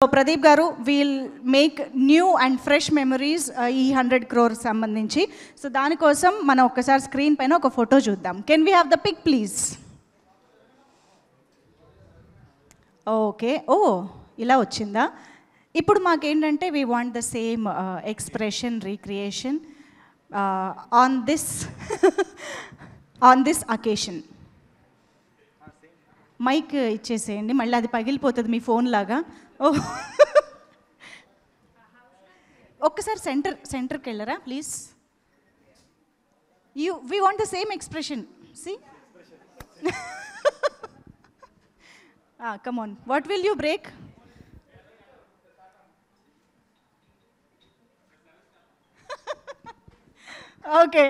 So Pradeep గారు will make new and fresh memories ఈ 100 crore సంబంధించి. సో దానికోసం మనం ఒక్కసారి స్క్రీన్ పైన ఒక ఫోటో చూద్దాం. Can we have the pic please? Okay, ఓ ఇలా వచ్చిందా? ఇప్పుడు మాకేంటంటే we want the same expression recreation on this occasion. Mic ఇచ్చేసేయండి, మళ్ళీ అది పగిలిపోతుంది మీ ఫోన్ లాగా. ఓ ఒక్కసారి సెంటర్కి వెళ్ళరా please. We want the same expression. See come on, what will you break? Okay,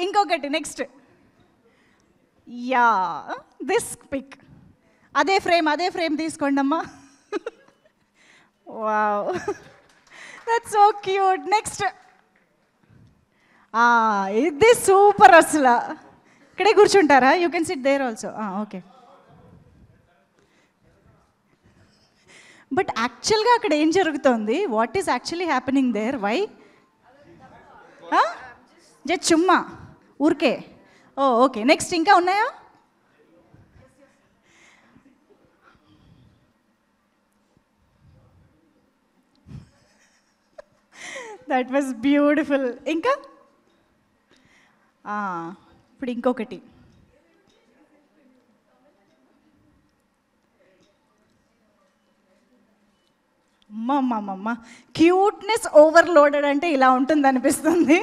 ఇంకొకటి నెక్స్ట్. Yeah, this pic. అదే ఫ్రేమ్ తీసుకోండి అమ్మా. Wow, that's so cute. Next, ఇది సూపర్. అసలు ఇక్కడే కూర్చుంటారా? You can sit there also. Okay, but యాక్చువల్గా అక్కడ ఏం జరుగుతోంది? What is actually happening there? Why just చుమ్మా ఊరికే? ఓకే, నెక్స్ట్ ఇంకా ఉన్నాయా? That was beautiful. ఇంకా ఇప్పుడు ఇంకొకటి. అమ్మమ్మమ్మ, క్యూట్నెస్ ఓవర్లోడెడ్ అంటే ఇలా ఉంటుంది అనిపిస్తుంది.